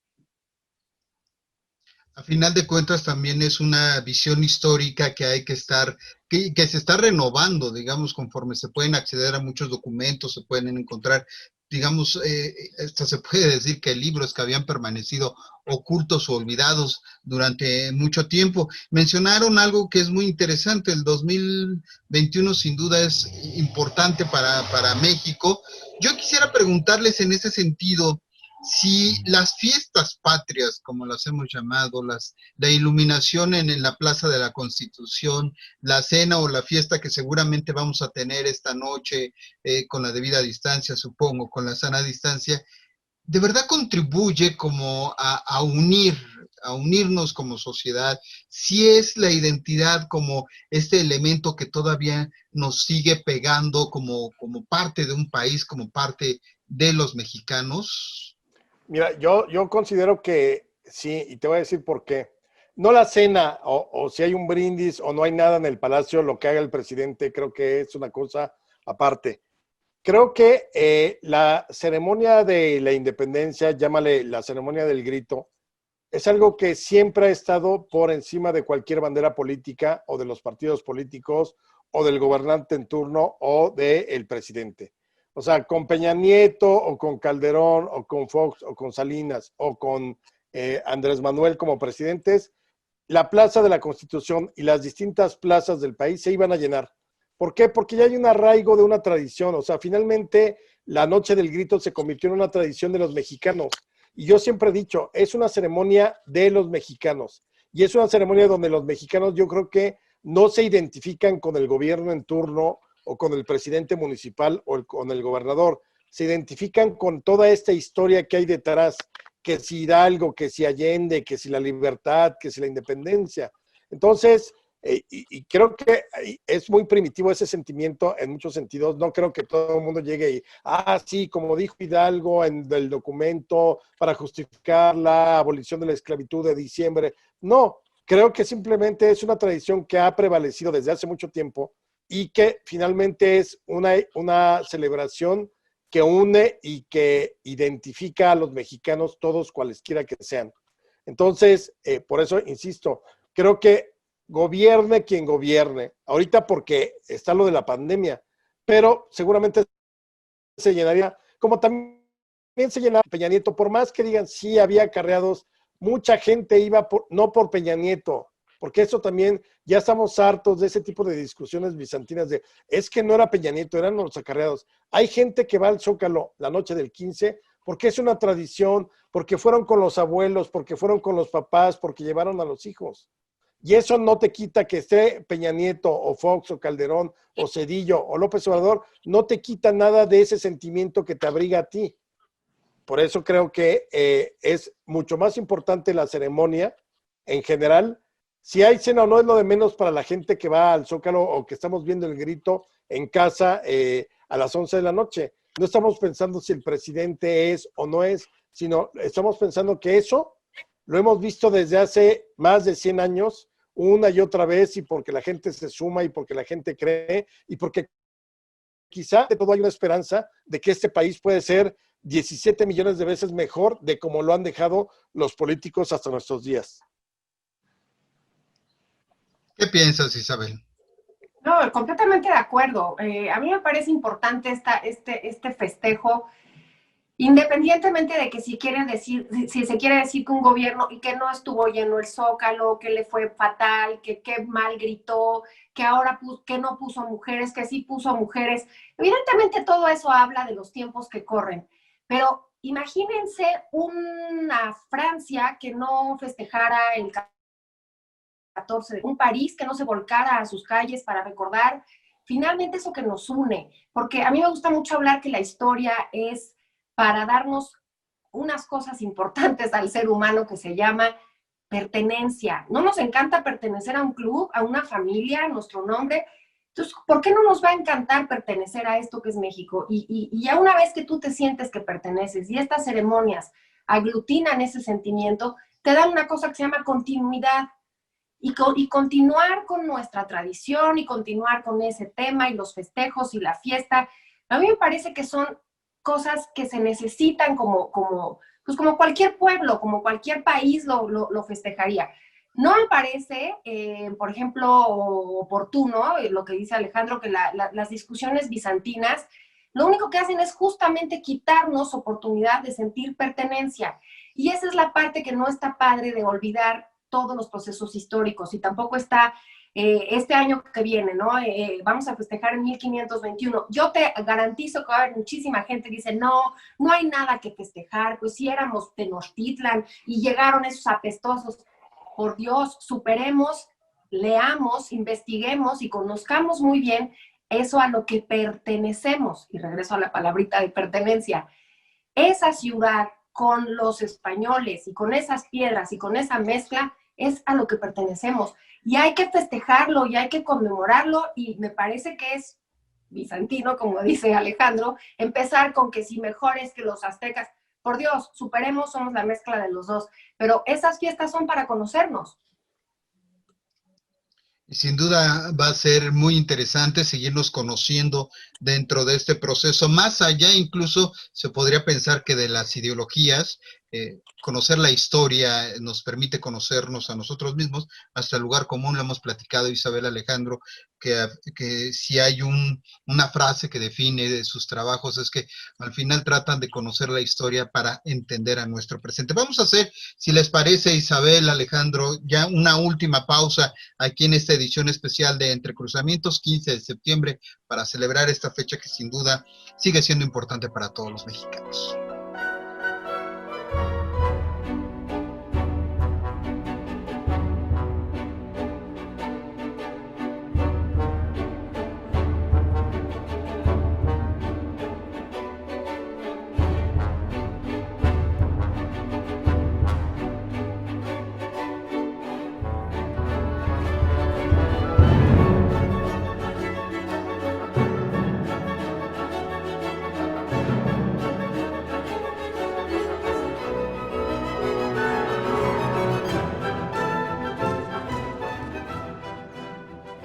A final de cuentas también es una visión histórica que hay que estar, que se está renovando, digamos, conforme se pueden acceder a muchos documentos, se pueden encontrar, digamos, hasta se puede decir que libros que habían permanecido ocultos o olvidados durante mucho tiempo. Mencionaron algo que es muy interesante, el 2021 sin duda es importante para México. Yo quisiera preguntarles en ese sentido, si las fiestas patrias, como las hemos llamado, la iluminación en la Plaza de la Constitución, la cena o la fiesta que seguramente vamos a tener esta noche, con la debida distancia, supongo, con la sana distancia, ¿de verdad contribuye como a unirnos como sociedad? Si es la identidad como este elemento que todavía nos sigue pegando como parte de un país, como parte de los mexicanos. Mira, yo considero que sí, y te voy a decir por qué. No la cena, o si hay un brindis o no hay nada en el palacio, lo que haga el presidente, creo que es una cosa aparte. Creo que la ceremonia de la independencia, llámale la ceremonia del grito, es algo que siempre ha estado por encima de cualquier bandera política o de los partidos políticos o del gobernante en turno o del presidente. O sea, con Peña Nieto o con Calderón o con Fox o con Salinas o con Andrés Manuel como presidentes, la Plaza de la Constitución y las distintas plazas del país se iban a llenar. ¿Por qué? Porque ya hay un arraigo de una tradición. O sea, finalmente la Noche del Grito se convirtió en una tradición de los mexicanos. Y yo siempre he dicho, es una ceremonia de los mexicanos. Y es una ceremonia donde los mexicanos yo creo que no se identifican con el gobierno en turno o con el presidente municipal o con el gobernador, se identifican con toda esta historia que hay detrás, que si Hidalgo, que si Allende, que si la libertad, que si la independencia. Entonces, y creo que es muy primitivo ese sentimiento en muchos sentidos. No creo que todo el mundo llegue y, sí, como dijo Hidalgo en el documento para justificar la abolición de la esclavitud de diciembre. No, creo que simplemente es una tradición que ha prevalecido desde hace mucho tiempo y que finalmente es una celebración que une y que identifica a los mexicanos todos cualesquiera que sean. Entonces, por eso insisto, creo que gobierne quien gobierne, ahorita porque está lo de la pandemia, pero seguramente se llenaría como también se llenaba Peña Nieto, por más que digan sí había acarreados, mucha gente iba no por Peña Nieto, porque eso también, ya estamos hartos de ese tipo de discusiones bizantinas de, es que no era Peña Nieto, eran los acarreados. Hay gente que va al Zócalo la noche del 15 porque es una tradición, porque fueron con los abuelos, porque fueron con los papás, porque llevaron a los hijos. Y eso no te quita que esté Peña Nieto o Fox o Calderón o Zedillo o López Obrador, no te quita nada de ese sentimiento que te abriga a ti. Por eso creo que es mucho más importante la ceremonia en general. Si hay cena o no es lo de menos para la gente que va al Zócalo o que estamos viendo el grito en casa a las 11 de la noche. No estamos pensando si el presidente es o no es, sino estamos pensando que eso lo hemos visto desde hace más de 100 años, una y otra vez, y porque la gente se suma y porque la gente cree y porque quizá de todo hay una esperanza de que este país puede ser 17 millones de veces mejor de como lo han dejado los políticos hasta nuestros días. ¿Qué piensas, Isabel? No, completamente de acuerdo. A mí me parece importante este festejo, independientemente de que si se quiere decir que un gobierno y que no estuvo lleno el Zócalo, que le fue fatal, que mal gritó, que ahora que no puso mujeres, que sí puso mujeres. Evidentemente todo eso habla de los tiempos que corren, pero imagínense una Francia que no festejara el 14, un París que no se volcara a sus calles para recordar finalmente eso que nos une, porque a mí me gusta mucho hablar que la historia es para darnos unas cosas importantes al ser humano que se llama pertenencia. No nos encanta pertenecer a un club, a una familia, a nuestro nombre. Entonces, ¿por qué no nos va a encantar pertenecer a esto que es México? Y ya una vez que tú te sientes que perteneces y estas ceremonias aglutinan ese sentimiento, te dan una cosa que se llama continuidad. Y continuar con nuestra tradición y continuar con ese tema y los festejos y la fiesta, a mí me parece que son cosas que se necesitan como cualquier pueblo, como cualquier país lo festejaría. No me parece, por ejemplo, oportuno lo que dice Alejandro, que las discusiones bizantinas lo único que hacen es justamente quitarnos oportunidad de sentir pertenencia. Y esa es la parte que no está padre de olvidar todos los procesos históricos, y tampoco está este año que viene, ¿no? Vamos a festejar en 1521. Yo te garantizo que va a haber muchísima gente que dice, no hay nada que festejar, pues si éramos Tenochtitlan y llegaron esos apestosos. Por Dios, superemos, leamos, investiguemos y conozcamos muy bien eso a lo que pertenecemos. Y regreso a la palabrita de pertenencia. Esa ciudad con los españoles y con esas piedras y con esa mezcla es a lo que pertenecemos. Y hay que festejarlo y hay que conmemorarlo, y me parece que es bizantino, como dice Alejandro, empezar con que si mejores que los aztecas. Por Dios, superemos, somos la mezcla de los dos. Pero esas fiestas son para conocernos. Y sin duda va a ser muy interesante seguirnos conociendo dentro de este proceso. Más allá, incluso se podría pensar que de las ideologías, conocer la historia nos permite conocernos a nosotros mismos, hasta el lugar común. Lo hemos platicado Isabel, Alejandro, que si hay una frase que define de sus trabajos es que al final tratan de conocer la historia para entender a nuestro presente. Vamos a hacer, si les parece, Isabel, Alejandro, ya una última pausa aquí en esta edición especial de Entre Cruzamientos, 15 de septiembre, para celebrar esta fecha que sin duda sigue siendo importante para todos los mexicanos.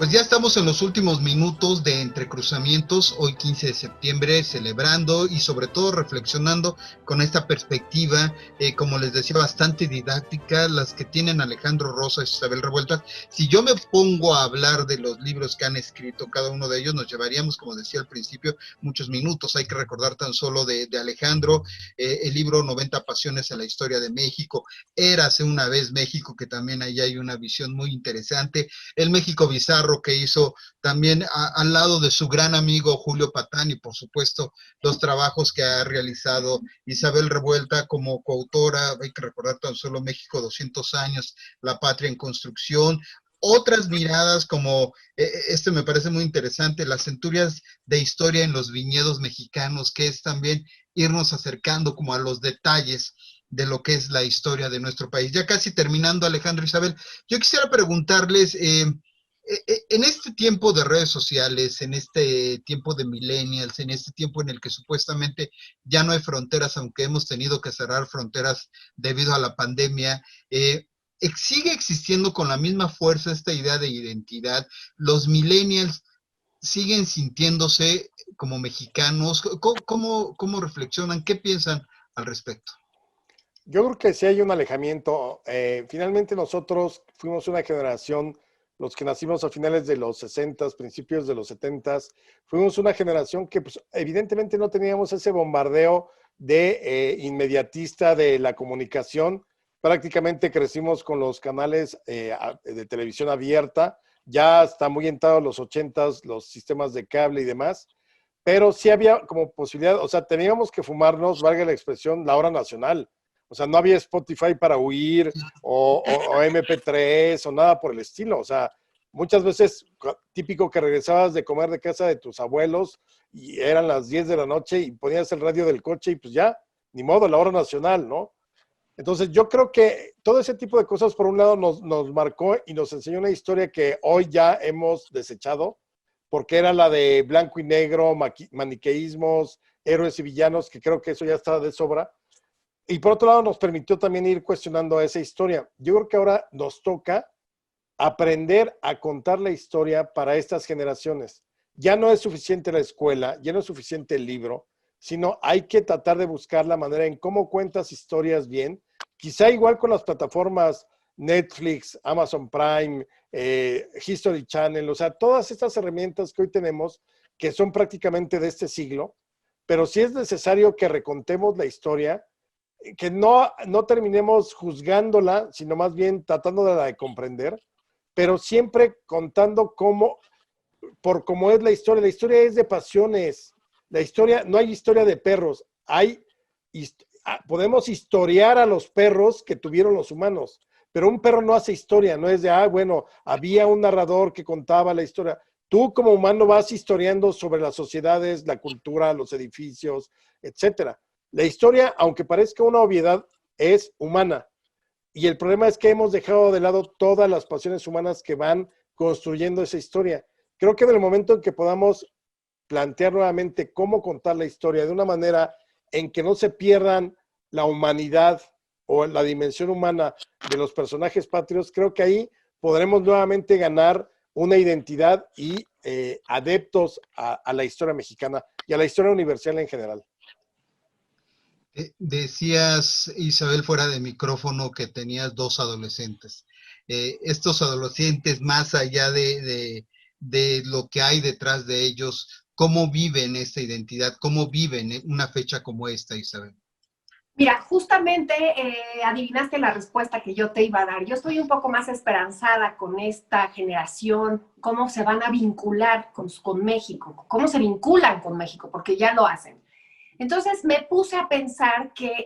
Pues ya estamos en los últimos minutos de Entrecruzamientos, hoy 15 de septiembre, celebrando y sobre todo reflexionando con esta perspectiva, como les decía, bastante didáctica, las que tienen Alejandro Rosa y Isabel Revueltas. Si yo me pongo a hablar de los libros que han escrito cada uno de ellos, nos llevaríamos, como decía al principio, muchos minutos. Hay que recordar tan solo de Alejandro, el libro 90 Pasiones en la Historia de México, Érase una vez México, que también ahí hay una visión muy interesante, el México Bizarro, que hizo también al lado de su gran amigo Julio Patán, y por supuesto los trabajos que ha realizado Isabel Revuelta como coautora. Hay que recordar tan solo México 200 años, La Patria en Construcción. Otras miradas como, este me parece muy interesante, Las centurias de historia en los viñedos mexicanos, que es también irnos acercando como a los detalles de lo que es la historia de nuestro país. Ya casi terminando, Alejandro, Isabel, yo quisiera preguntarles, en este tiempo de redes sociales, en este tiempo de millennials, en este tiempo en el que supuestamente ya no hay fronteras, aunque hemos tenido que cerrar fronteras debido a la pandemia, ¿sigue existiendo con la misma fuerza esta idea de identidad? ¿Los millennials siguen sintiéndose como mexicanos? ¿Cómo reflexionan? ¿Qué piensan al respecto? Yo creo que sí hay un alejamiento. Finalmente nosotros fuimos una generación, los que nacimos a finales de los 60, principios de los 70, fuimos una generación que pues, evidentemente no teníamos ese bombardeo de inmediatista de la comunicación. Prácticamente crecimos con los canales de televisión abierta, ya está muy entrado los 80s, los sistemas de cable y demás, pero sí había como posibilidad, o sea, teníamos que fumarnos, valga la expresión, la hora nacional. O sea, no había Spotify para huir o MP3 o nada por el estilo. O sea, muchas veces típico que regresabas de comer de casa de tus abuelos y eran las 10 de la noche y ponías el radio del coche y pues ya, ni modo, la hora nacional, ¿no? Entonces yo creo que todo ese tipo de cosas por un lado nos marcó y nos enseñó una historia que hoy ya hemos desechado, porque era la de blanco y negro, maniqueísmos, héroes y villanos, que creo que eso ya está de sobra. Y por otro lado nos permitió también ir cuestionando esa historia. Yo creo que ahora nos toca aprender a contar la historia para estas generaciones. Ya no es suficiente la escuela, ya no es suficiente el libro, sino hay que tratar de buscar la manera en cómo cuentas historias bien. Quizá igual con las plataformas Netflix, Amazon Prime, History Channel, o sea, todas estas herramientas que hoy tenemos, que son prácticamente de este siglo, pero sí es necesario que recontemos la historia, que no terminemos juzgándola, sino más bien tratando de comprender, pero siempre contando cómo es la historia. La historia es de pasiones. La historia, no hay historia de perros, podemos historiar a los perros que tuvieron los humanos, pero un perro no hace historia, no es de, bueno, había un narrador que contaba la historia. Tú como humano vas historiando sobre las sociedades, la cultura, los edificios, etcétera. La historia, aunque parezca una obviedad, es humana. Y el problema es que hemos dejado de lado todas las pasiones humanas que van construyendo esa historia. Creo que en el momento en que podamos plantear nuevamente cómo contar la historia de una manera en que no se pierdan la humanidad o la dimensión humana de los personajes patrios, creo que ahí podremos nuevamente ganar una identidad y adeptos a la historia mexicana y a la historia universal en general. Decías, Isabel, fuera de micrófono, que tenías 2 adolescentes. Estos adolescentes, más allá de lo que hay detrás de ellos, ¿cómo viven esta identidad? ¿Cómo viven una fecha como esta, Isabel? Mira, justamente adivinaste la respuesta que yo te iba a dar. Yo estoy un poco más esperanzada con esta generación, cómo se van a vincular con México, cómo se vinculan con México, porque ya lo hacen. Entonces me puse a pensar que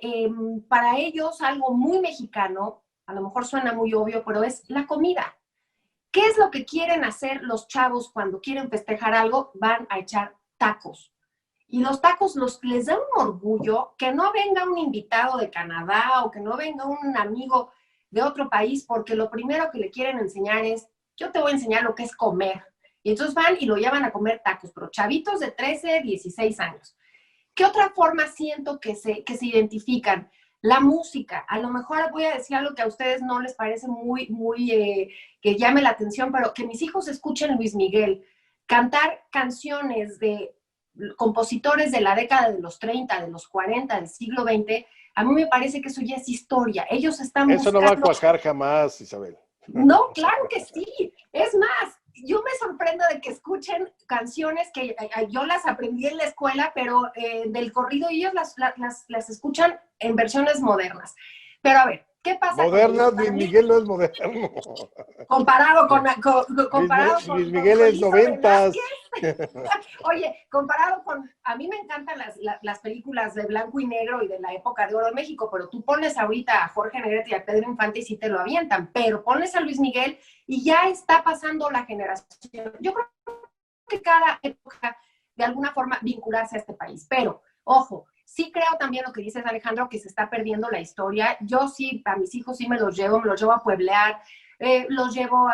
para ellos algo muy mexicano, a lo mejor suena muy obvio, pero es la comida. ¿Qué es lo que quieren hacer los chavos cuando quieren festejar algo? Van a echar tacos. Y los tacos les da un orgullo que no venga un invitado de Canadá o que no venga un amigo de otro país, porque lo primero que le quieren enseñar es, yo te voy a enseñar lo que es comer. Y entonces van y lo llevan a comer tacos, pero chavitos de 13, 16 años. ¿Qué otra forma siento que se identifican? La música, a lo mejor voy a decir algo que a ustedes no les parece que llame la atención, pero que mis hijos escuchen Luis Miguel, cantar canciones de compositores de la década de los 30, de los 40, del siglo XX, a mí me parece que eso ya es historia. Ellos están Eso buscando... no va a cuajar jamás, Isabel. No, claro que sí. Es más, yo me sorprendo de que escuchen canciones que yo las aprendí en la escuela, pero del corrido ellos las escuchan en versiones modernas. Pero a ver, ¿qué pasa? Modernas, Luis Miguel no es moderno. Comparado con Luis Miguel es noventas. Oye, comparado con, a mí me encantan las películas de blanco y negro y de la época de oro de México, pero tú pones ahorita a Jorge Negrete y a Pedro Infante y sí te lo avientan, pero pones a Luis Miguel y ya está pasando la generación. Yo creo que cada época de alguna forma vincularse a este país, pero ojo, sí creo también lo que dices, Alejandro, que se está perdiendo la historia. Yo sí, a mis hijos sí me los llevo a pueblear, los llevo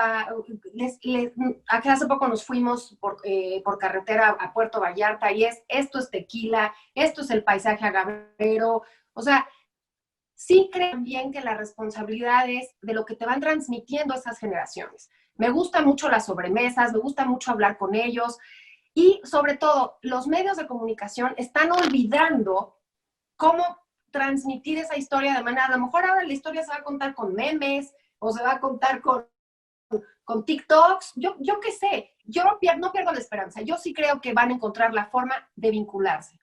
hace poco nos fuimos por carretera a Puerto Vallarta y esto es tequila, esto es el paisaje agavero, o sea, sí creo también que la responsabilidad es de lo que te van transmitiendo esas generaciones. Me gustan mucho las sobremesas, me gusta mucho hablar con ellos y sobre todo los medios de comunicación están olvidando cómo transmitir esa historia de manera, a lo mejor ahora la historia se va a contar con memes, o se va a contar con TikToks, yo qué sé, yo no pierdo la esperanza, yo sí creo que van a encontrar la forma de vincularse.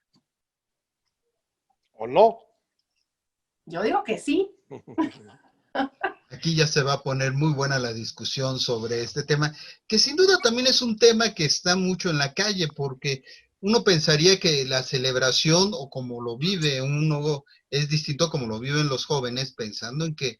¿O no? Yo digo que sí. Aquí ya se va a poner muy buena la discusión sobre este tema, que sin duda también es un tema que está mucho en la calle, porque uno pensaría que la celebración o como lo vive uno es distinto a como lo viven los jóvenes, pensando en que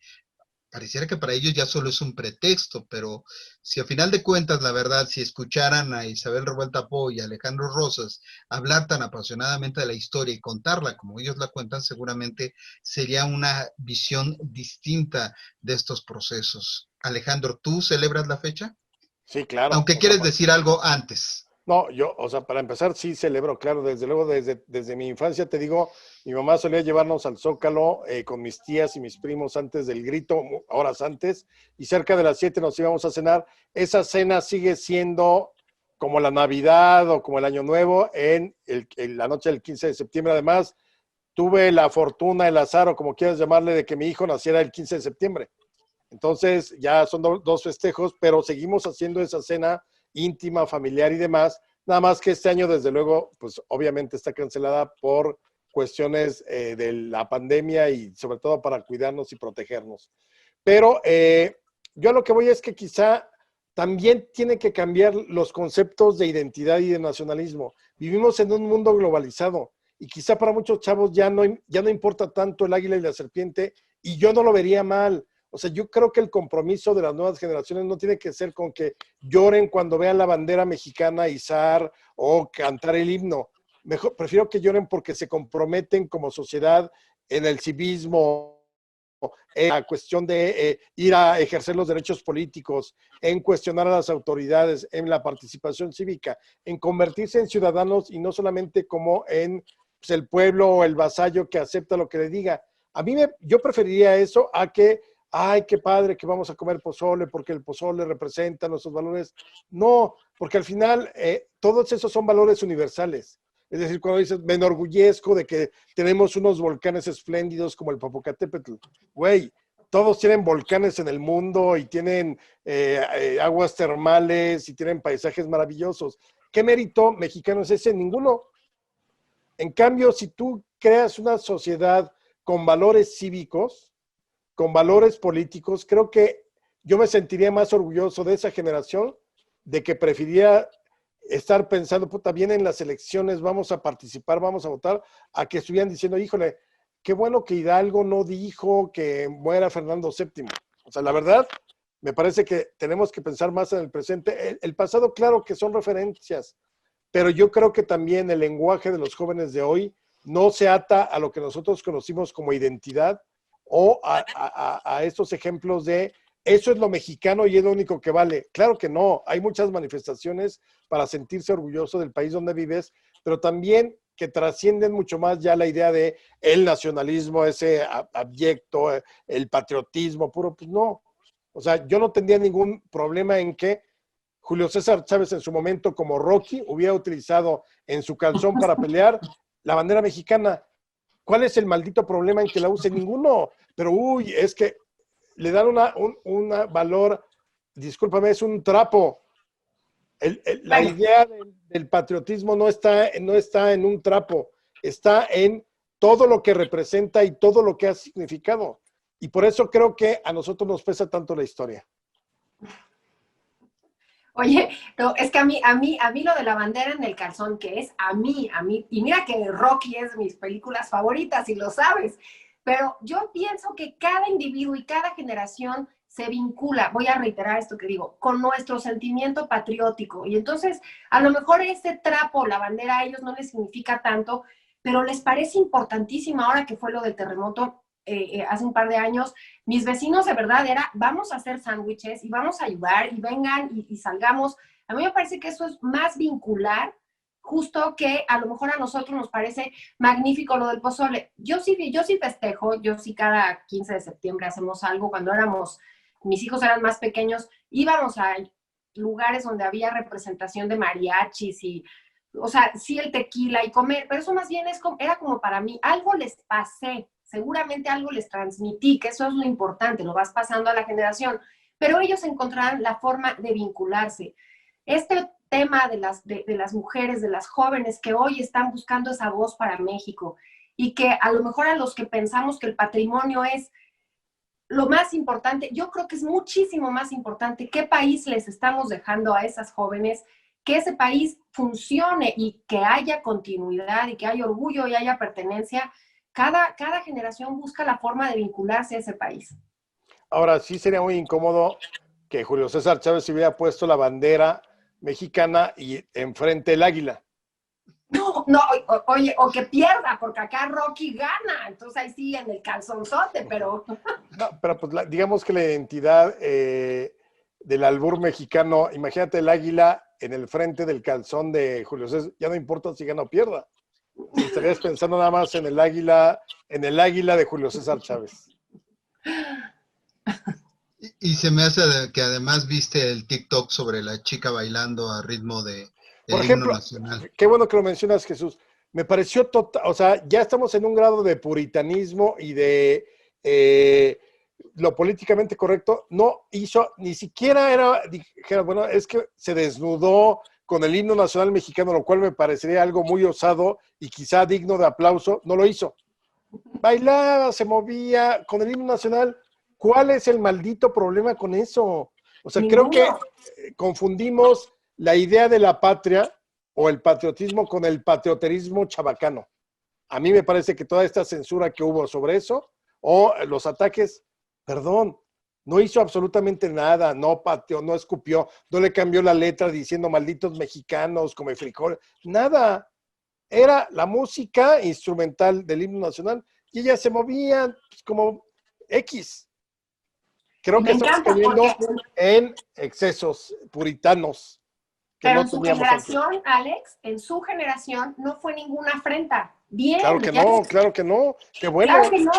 pareciera que para ellos ya solo es un pretexto, pero si a final de cuentas, la verdad, si escucharan a Isabel Revuelta Po y a Alejandro Rosas hablar tan apasionadamente de la historia y contarla como ellos la cuentan, seguramente sería una visión distinta de estos procesos. Alejandro, ¿tú celebras la fecha? Sí, claro. Aunque quieres decir algo antes. No, yo, o sea, para empezar, sí celebro, claro, desde luego, desde mi infancia, te digo, mi mamá solía llevarnos al Zócalo con mis tías y mis primos antes del grito, horas antes, y cerca de las 7 nos íbamos a cenar. Esa cena sigue siendo como la Navidad o como el Año Nuevo en la noche del 15 de septiembre. Además, tuve la fortuna, el azar, o como quieras llamarle, de que mi hijo naciera el 15 de septiembre. Entonces, ya son dos festejos, pero seguimos haciendo esa cena íntima, familiar y demás, nada más que este año, desde luego, pues obviamente está cancelada por cuestiones de la pandemia y sobre todo para cuidarnos y protegernos. Pero yo a lo que voy es que quizá también tiene que cambiar los conceptos de identidad y de nacionalismo. Vivimos en un mundo globalizado y quizá para muchos chavos ya no importa tanto el águila y la serpiente, y yo no lo vería mal. O sea, yo creo que el compromiso de las nuevas generaciones no tiene que ser con que lloren cuando vean la bandera mexicana izar o cantar el himno. Mejor, prefiero que lloren porque se comprometen como sociedad en el civismo, en la cuestión de ir a ejercer los derechos políticos, en cuestionar a las autoridades, en la participación cívica, en convertirse en ciudadanos y no solamente como en pues, el pueblo o el vasallo que acepta lo que le diga. Yo preferiría eso a que ay, qué padre que vamos a comer pozole porque el pozole representa nuestros valores. No, porque al final todos esos son valores universales. Es decir, cuando dices, me enorgullezco de que tenemos unos volcanes espléndidos como el Popocatépetl. Güey, todos tienen volcanes en el mundo y tienen aguas termales y tienen paisajes maravillosos. ¿Qué mérito mexicano es ese? Ninguno. En cambio, si tú creas una sociedad con valores cívicos, con valores políticos, creo que yo me sentiría más orgulloso de esa generación, de que preferiría estar pensando, puta, vienen las elecciones, vamos a participar, vamos a votar, a que estuvieran diciendo, híjole, qué bueno que Hidalgo no dijo que muera Fernando VII. O sea, la verdad, me parece que tenemos que pensar más en el presente. El pasado, claro que son referencias, pero yo creo que también el lenguaje de los jóvenes de hoy no se ata a lo que nosotros conocimos como identidad, o a estos ejemplos de eso es lo mexicano y es lo único que vale. Claro que no, hay muchas manifestaciones para sentirse orgulloso del país donde vives, pero también que trascienden mucho más ya la idea de el nacionalismo, ese abyecto, el patriotismo puro, pues no. O sea, yo no tendría ningún problema en que Julio César Chávez en su momento como Rocky hubiera utilizado en su calzón para pelear la bandera mexicana. ¿Cuál es el maldito problema en que la use? Ninguno. Pero uy, es que le dan un valor, discúlpame, es un trapo. La idea del patriotismo no está en un trapo, está en todo lo que representa y todo lo que ha significado. Y por eso creo que a nosotros nos pesa tanto la historia. Oye, no, es que a mí lo de la bandera en el calzón, que es a mí, y mira que Rocky es de mis películas favoritas y lo sabes, pero yo pienso que cada individuo y cada generación se vincula, voy a reiterar esto que digo, con nuestro sentimiento patriótico. Y entonces, a lo mejor ese trapo, la bandera, a ellos no les significa tanto, pero les parece importantísimo ahora que fue lo del terremoto hace un par de años. Mis vecinos de verdad era, vamos a hacer sándwiches y vamos a ayudar y vengan y salgamos. A mí me parece que eso es más vincular, justo que a lo mejor a nosotros nos parece magnífico lo del pozole. Yo sí festejo, yo sí cada 15 de septiembre hacemos algo. Cuando mis hijos eran más pequeños, íbamos a lugares donde había representación de mariachis y, o sea, sí el tequila y comer, pero eso más bien era como para mí, algo les pasé, seguramente algo les transmití, que eso es lo importante, lo vas pasando a la generación, pero ellos encontrarán la forma de vincularse. Este tema de las mujeres, de las jóvenes que hoy están buscando esa voz para México y que a lo mejor a los que pensamos que el patrimonio es lo más importante, yo creo que es muchísimo más importante qué país les estamos dejando a esas jóvenes, que ese país funcione y que haya continuidad y que haya orgullo y haya pertenencia. Cada generación busca la forma de vincularse a ese país. Ahora, sí sería muy incómodo que Julio César Chávez se hubiera puesto la bandera mexicana y enfrente el águila. No, oye, o que pierda, porque acá Rocky gana, entonces ahí sí en el calzonzote, pero... No, pero pues digamos que la identidad del albur mexicano, imagínate el águila en el frente del calzón de Julio César, ya no importa si gana o pierda. Estarías pensando nada más en el águila de Julio César Chávez. Y se me hace que además viste el TikTok sobre la chica bailando a ritmo de Por el ejemplo, himno nacional. Qué bueno que lo mencionas, Jesús. Me pareció total, o sea, ya estamos en un grado de puritanismo y de lo políticamente correcto. No hizo, ni siquiera dijera, bueno, es que se desnudó con el himno nacional mexicano, lo cual me parecería algo muy osado y quizá digno de aplauso. No lo hizo. Bailaba, se movía con el himno nacional. ¿Cuál es el maldito problema con eso? O sea, creo que confundimos la idea de la patria o el patriotismo con el patrioterismo chabacano. A mí me parece que toda esta censura que hubo sobre eso, o los ataques, perdón, no hizo absolutamente nada, no pateó, no escupió, no le cambió la letra diciendo malditos mexicanos, come frijoles, nada. Era la música instrumental del himno nacional y ellas se movían pues, como X. Creo que estamos cayendo en excesos puritanos. Pero en su generación, Alex, en su generación no fue ninguna afrenta. Bien. Claro que no. Qué bueno. Claro que no.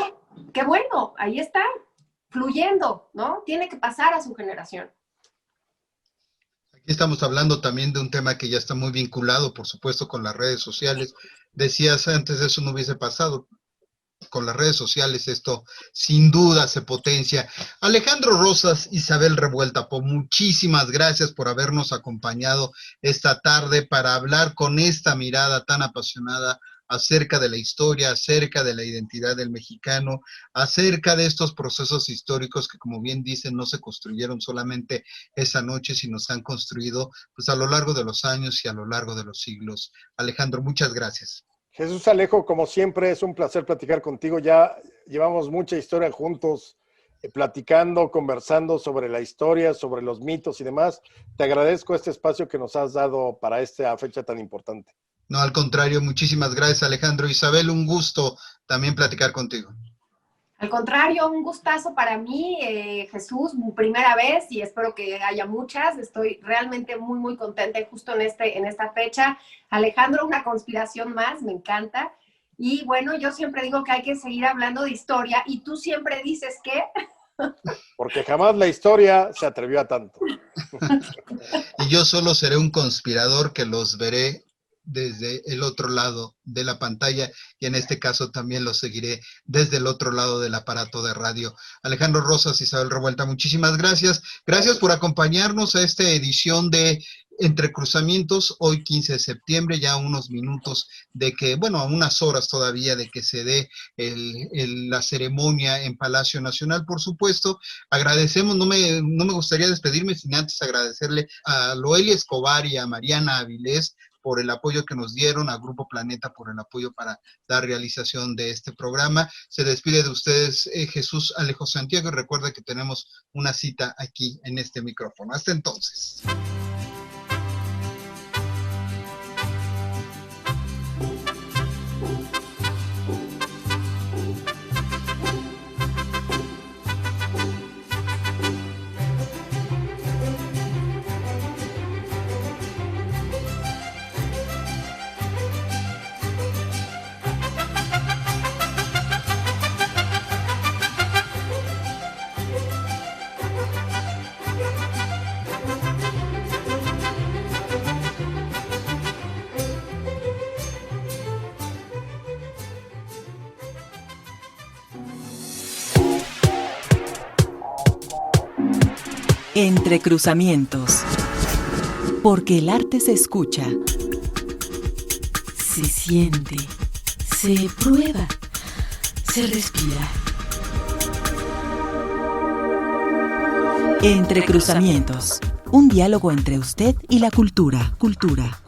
Qué bueno. Ahí está. Fluyendo, ¿no? Tiene que pasar a su generación. Aquí estamos hablando también de un tema que ya está muy vinculado, por supuesto, con las redes sociales. Decías antes, eso no hubiese pasado. Con las redes sociales esto sin duda se potencia. Alejandro Rosas, Isabel Revuelta, muchísimas gracias por habernos acompañado esta tarde para hablar con esta mirada tan apasionada acerca de la historia, acerca de la identidad del mexicano, acerca de estos procesos históricos que, como bien dicen, no se construyeron solamente esa noche, sino se han construido pues, a lo largo de los años y a lo largo de los siglos. Alejandro, muchas gracias. Jesús Alejo, como siempre, es un placer platicar contigo. Ya llevamos mucha historia juntos, platicando, conversando sobre la historia, sobre los mitos y demás. Te agradezco este espacio que nos has dado para esta fecha tan importante. No, al contrario, muchísimas gracias, Alejandro. Isabel, un gusto también platicar contigo. Al contrario, un gustazo para mí, Jesús, mi primera vez y espero que haya muchas. Estoy realmente muy, muy contenta justo en esta fecha. Alejandro, una conspiración más, me encanta. Y bueno, yo siempre digo que hay que seguir hablando de historia y tú siempre dices que... Porque jamás la historia se atrevió a tanto. Y yo solo seré un conspirador que los veré desde el otro lado de la pantalla y en este caso también los seguiré desde el otro lado del aparato de radio. Alejandro Rosas, Isabel Revuelta, muchísimas gracias. Gracias por acompañarnos a esta edición de Entre Cruzamientos, hoy 15 de septiembre, ya unos minutos de que, bueno, a unas horas todavía de que se dé la ceremonia en Palacio Nacional, por supuesto. Agradecemos, no me gustaría despedirme sin antes agradecerle a Loelia Escobar y a Mariana Avilés por el apoyo que nos dieron, a Grupo Planeta por el apoyo para la realización de este programa. Se despide de ustedes Jesús Alejo Santiago y recuerda que tenemos una cita aquí en este micrófono. Hasta entonces. Entre Cruzamientos. Porque el arte se escucha, se siente, se prueba, se respira. Entre Cruzamientos. Un diálogo entre usted y la cultura. Cultura.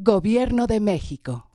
Gobierno de México.